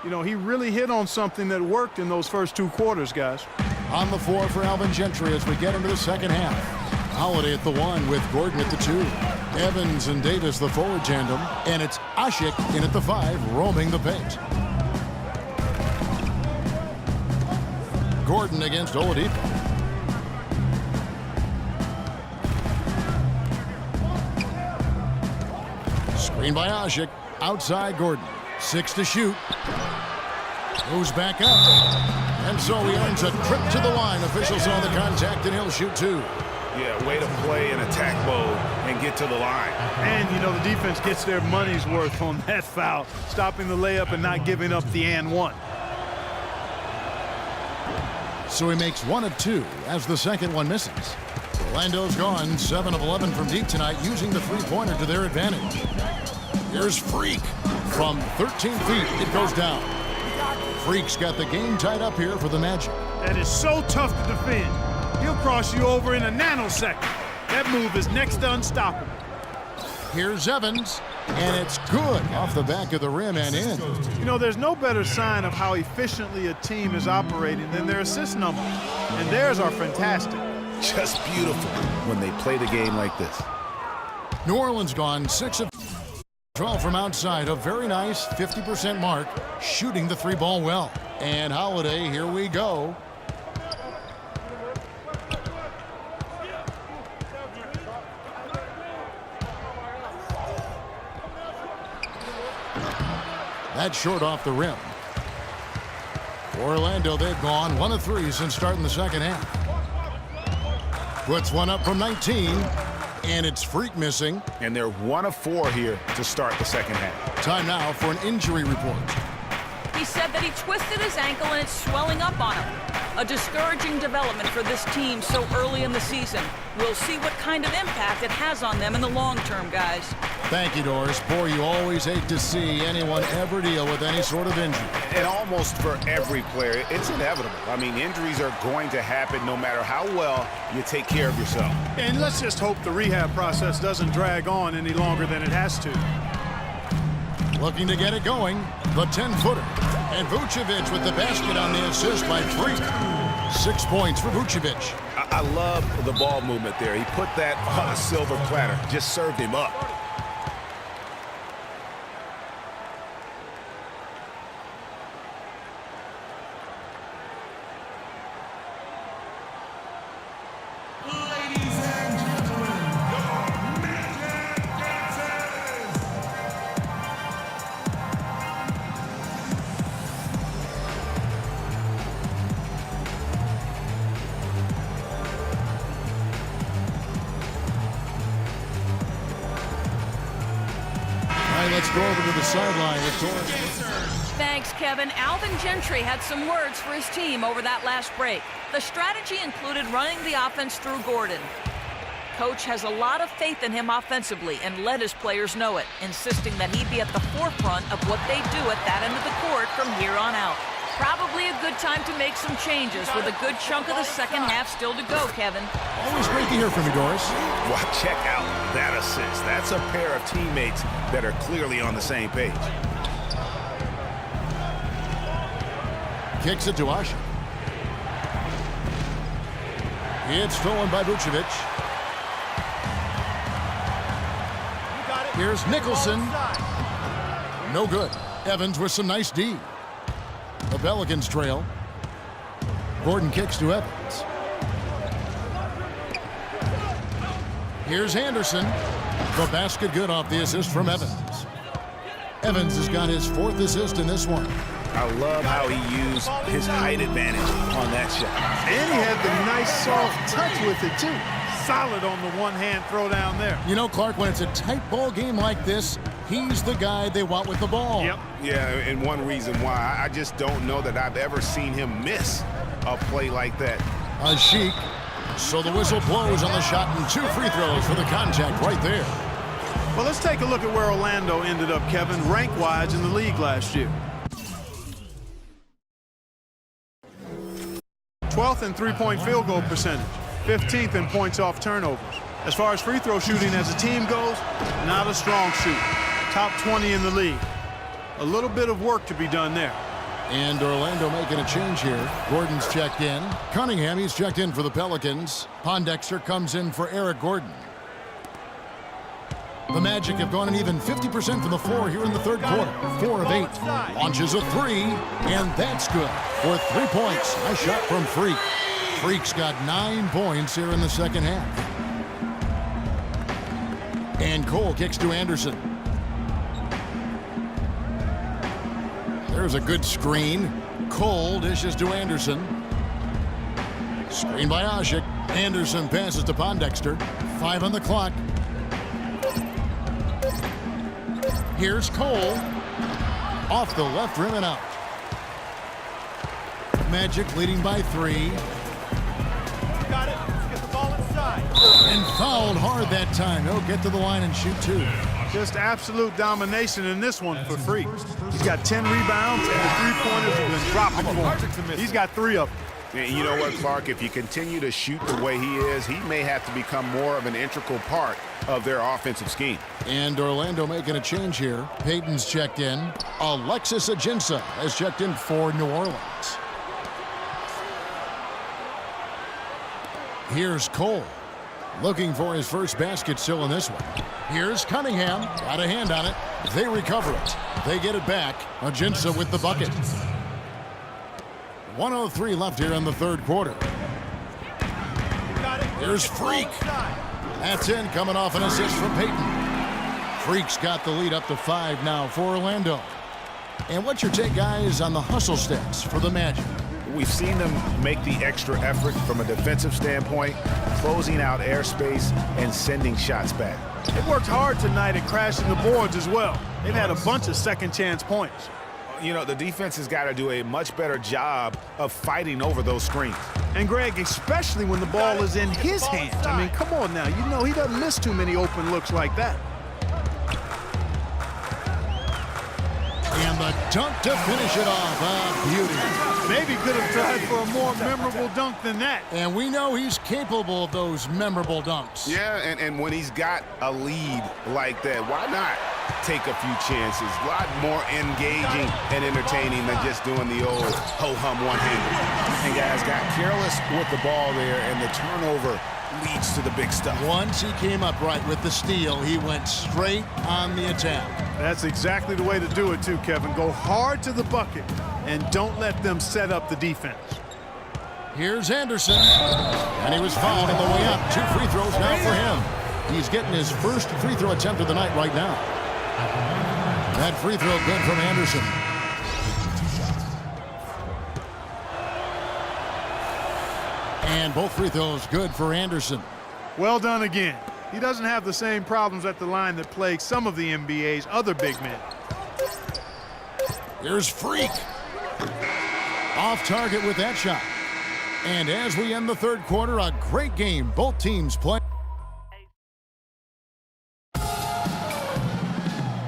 You know, he really hit on something that worked in those first 2 quarters, guys. On the floor for Alvin Gentry as we get into the second half. Holiday at the 1 with Gordon at the 2. Evans and Davis the forward tandem. And it's Asik in at the 5 roaming the paint. Gordon against Oladipo. Screen by Asik. Outside Gordon. 6 to shoot. Moves back up. And so he earns a trip to the line. Officials saw the contact and he'll shoot 2. Yeah, way to play in attack mode and get to the line. And, you know, the defense gets their money's worth on that foul, stopping the layup and not giving up the and 1. So he makes 1 of 2 as the second one misses. Orlando's gone 7 of 11 from deep tonight, using the three-pointer to their advantage. Here's Freak. From 13 feet, it goes down. Freak's got the game tied up here for the Magic. That is so tough to defend. He'll cross you over in a nanosecond. That move is next to unstoppable. Here's Evans, and it's good off the back of the rim and in. You know, there's no better sign of how efficiently a team is operating than their assist numbers. And theirs are fantastic. Just beautiful when they play the game like this. New Orleans gone 6 of 12 from outside. A very nice 50% mark, shooting the 3-ball well. And Holiday, here we go. That's short off the rim. For Orlando, they've gone 1 of 3 since starting the second half. Puts one up from 19, and it's Freak missing. And they're 1 of 4 here to start the second half. Time now for an injury report. He said that he twisted his ankle and it's swelling up on him. A discouraging development for this team so early in the season. We'll see what kind of impact it has on them in the long term, guys. Thank you, Doris. Boy, you always hate to see anyone ever deal with any sort of injury. And almost for every player, it's inevitable. I mean, injuries are going to happen no matter how well you take care of yourself. And let's just hope the rehab process doesn't drag on any longer than it has to. Looking to get it going, the 10-footer. And Vucevic with the basket on the assist by Freak. 6 points for Vucevic. I love the ball movement there. He put that on a silver platter, just served him up. Let's go over to the sideline with Doris. Thanks, Kevin. Alvin Gentry had some words for his team over that last break. The strategy included running the offense through Gordon. Coach has a lot of faith in him offensively and let his players know it, insisting that he be at the forefront of what they do at that end of the court from here on out. Probably a good time to make some changes with a good chunk of the second half still to go, Kevin. Always great to hear from you, Doris. Well, check out that assist. That's a pair of teammates that are clearly on the same page. Kicks it to Asik. It's stolen by Vucevic. Here's Nicholson. No good. Evans with some nice D. The Pelicans trail. Gordon kicks to Evans. Here's Anderson. The basket good off the assist from Evans. Evans has got his 4th assist in this one. I love how he used his height advantage on that shot. And he had the nice soft touch with it, too. Solid on the one-hand throw down there. You know, Clark, when it's a tight ball game like this, he's the guy they want with the ball. Yep. Yeah, and one reason why, I just don't know that I've ever seen him miss a play like that. Asik. So the whistle blows on the shot and 2 free throws for the contact right there. Well, let's take a look at where Orlando ended up, Kevin, rank-wise in the league last year. 12th in three-point field goal percentage, 15th in points off turnovers. As far as free throw shooting as a team goes, not a strong shoot. Top 20 in the league. A little bit of work to be done there. And Orlando making a change here. Gordon's checked in. Cunningham, he's checked in for the Pelicans. Pondexter comes in for Eric Gordon. The Magic have gone an even 50% from the floor here in the third quarter. 4 of 8. Launches a 3, and that's good for 3 points. Nice shot from Freak. Freak's got 9 points here in the second half. And Cole kicks to Anderson. There's a good screen. Cole dishes to Anderson. Screen by Asik. Anderson passes to Pondexter. 5 on the clock. Here's Cole. Off the left rim and out. Magic leading by 3. Got it. Let's get the ball inside. And fouled hard that time. He'll get to the line and shoot 2. Just absolute domination in this one for Freak. He's got 10 rebounds, and the three-pointers have been dropping for him. He's got 3 of them. And you know what, Clark? If you continue to shoot the way he is, he may have to become more of an integral part of their offensive scheme. And Orlando making a change here. Payton's checked in. Alexis Ajinça has checked in for New Orleans. Here's Cole. Looking for his first basket still in this one. Here's Cunningham. Got a hand on it. They recover it. They get it back. Ajinça with the bucket. 1:03 left here in the third quarter. Here's Freak. That's in, coming off an assist from Payton. Freak's got the lead up to 5 now for Orlando. And what's your take, guys, on the hustle stats for the Magic? We've seen them make the extra effort from a defensive standpoint, closing out airspace and sending shots back. They worked hard tonight at crashing the boards as well. They've had a bunch of second-chance points. You know, the defense has got to do a much better job of fighting over those screens. And Greg, especially when the ball is in his hands. I mean, come on now. You know he doesn't miss too many open looks like that. And the dunk to finish it off. A beauty. Maybe could have tried for a more memorable dunk than that. And we know he's capable of those memorable dunks. Yeah, and when he's got a lead like that, why not take a few chances? A lot more engaging and entertaining than just doing the old ho-hum one-hander. And guys got careless with the ball there, and the turnover leads to the big stuff. Once he came up right with the steal, he went straight on the attack. That's exactly the way to do it too, Kevin. Go hard to the bucket and don't let them set up the defense. Here's Anderson. And he was fouled on the way up. 2 free throws now for him. He's getting his first free throw attempt of the night right now. That free throw good from Anderson. And both free throws good for Anderson. Well done again. He doesn't have the same problems at the line that plague some of the NBA's other big men. Here's Freak. Off target with that shot. And as we end the third quarter, a great game. Both teams play.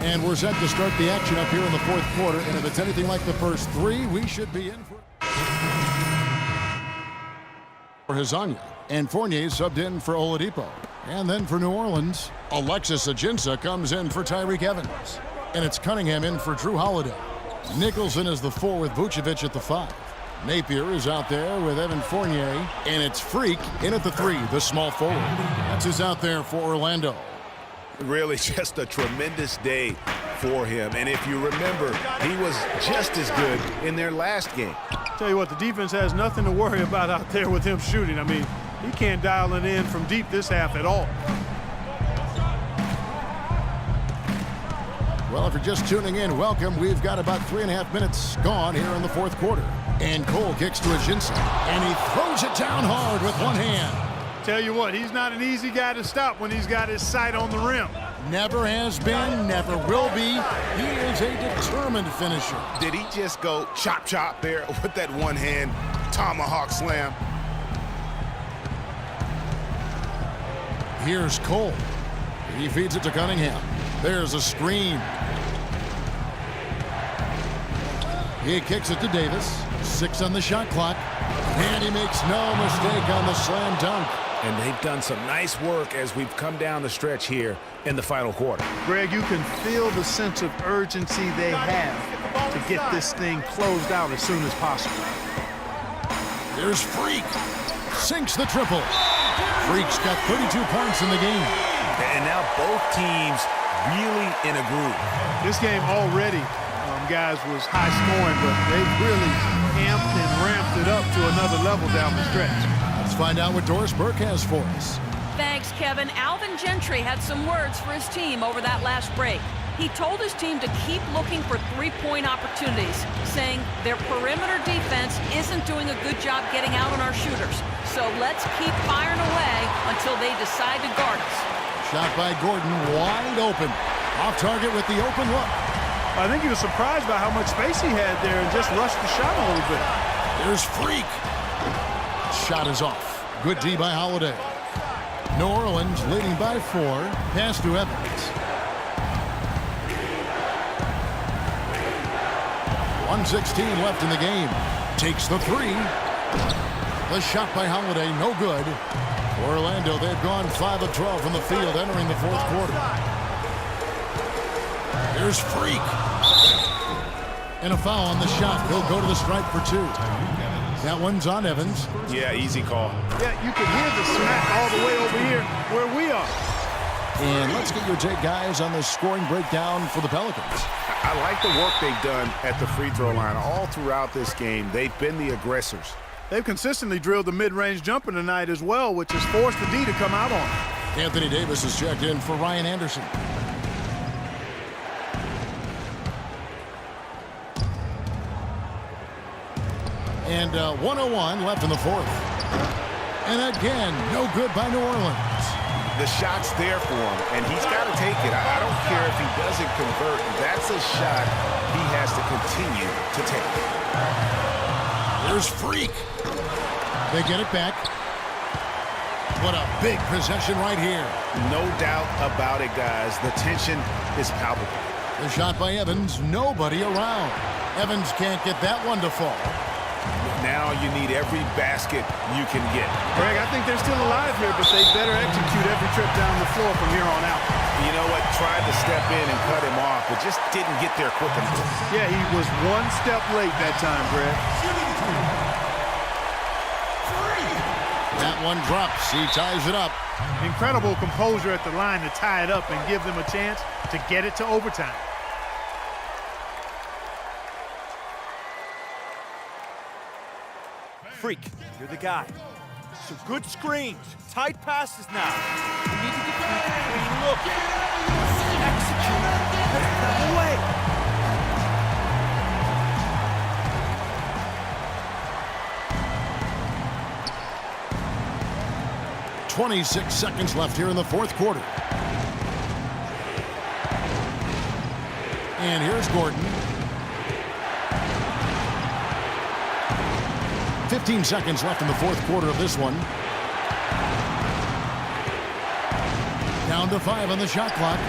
And we're set to start the action up here in the fourth quarter. And if it's anything like the first 3, we should be in for Hezonja. And Fournier subbed in for Oladipo. And then for New Orleans, Alexis Ajinça comes in for Tyreke Evans. And it's Cunningham in for Drew Holiday. Nicholson is the 4 with Vucevic at the 5. Napier is out there with Evan Fournier. And it's Freak in at the 3, the small forward. That's who's out there for Orlando. Really just a tremendous day for him. And if you remember, he was just as good in their last game. Tell you what, the defense has nothing to worry about out there with him shooting. I mean, he can't dial it in from deep this half at all. Well, if you're just tuning in, welcome. We've got about 3.5 minutes gone here in the fourth quarter. And Cole kicks to Ajinça. And he throws it down hard with one hand. Tell you what, he's not an easy guy to stop when he's got his sight on the rim. Never has been, never will be. He is a determined finisher. Did he just go chop there with that one-hand tomahawk slam? Here's Cole. He feeds it to Cunningham. There's a screen. He kicks it to Davis. 6 on the shot clock. And he makes no mistake on the slam dunk. And they've done some nice work as we've come down the stretch here in the final quarter. Greg, you can feel the sense of urgency they have. to get this thing closed out as soon as possible. Here's Freak. Sinks the triple. Freak's got 32 points in the game. And now both teams really in a groove. This game already, guys, was high scoring, but they've really amped and ramped it up to another level down the stretch. Let's find out what Doris Burke has for us. Thanks, Kevin. Alvin Gentry had some words for his team over that last break. He told his team to keep looking for three-point opportunities, saying their perimeter defense isn't doing a good job getting out on our shooters. So let's keep firing away until they decide to guard us. Shot by Gordon, wide open. Off target with the open look. I think he was surprised by how much space he had there and just rushed the shot a little bit. There's Freak. Shot is off. Good D by Holiday. New Orleans leading by 4. Pass to Evans. 1:16 left in the game. Takes the 3. The shot by Holiday, no good. For Orlando, they've gone 5 of 12 from the field entering the fourth quarter. Here's Freak. And a foul on the shot. He'll go to the stripe for 2. That one's on Evans. Yeah, easy call. Yeah, you can hear the smack all the way over here where we are. And let's get your take, guys, on the scoring breakdown for the Pelicans. I like the work they've done at the free throw line all throughout this game. They've been the aggressors. They've consistently drilled the mid-range jumper tonight as well, which has forced the D to come out on. Anthony Davis is checked in for Ryan Anderson. And 1:01 left in the fourth. And again, no good by New Orleans. The shot's there for him, and he's got to take it. I don't care if he doesn't convert. That's a shot he has to continue to take. There's Freak. They get it back. What a big possession right here. No doubt about it, guys. The tension is palpable. The shot by Evans, nobody around. Evans can't get that one to fall. Now you need every basket you can get. Greg, I think they're still alive here, but they better execute every trip down the floor from here on out. You know what? Tried to step in and cut him off, but just didn't get there quick enough. Yeah, he was one step late that time, Greg. That one drops. He ties it up. Incredible composure at the line to tie it up and give them a chance to get it to overtime. Freak, you're the guy. Some good screens, tight passes now. You need to get the clean look. Execute. That's away. .26 seconds left here in the fourth quarter. And here's Gordon. 15 seconds left in the fourth quarter of this one. Down to 5 on the shot clock.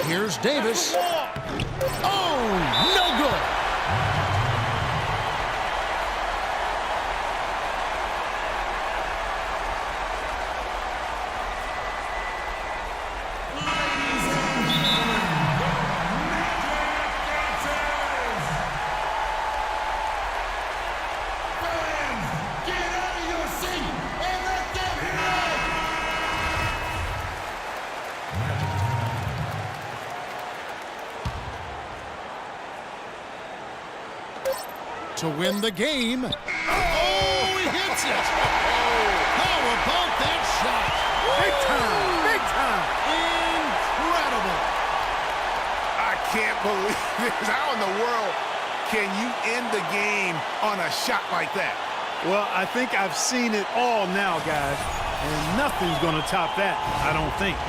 Here's Davis. Oh, no good. To win the game. Oh, he hits it. How about that shot? Big time, big time. Incredible. I can't believe this. How in the world can you end the game on a shot like that? Well, I think I've seen it all now, guys, and nothing's going to top that, I don't think.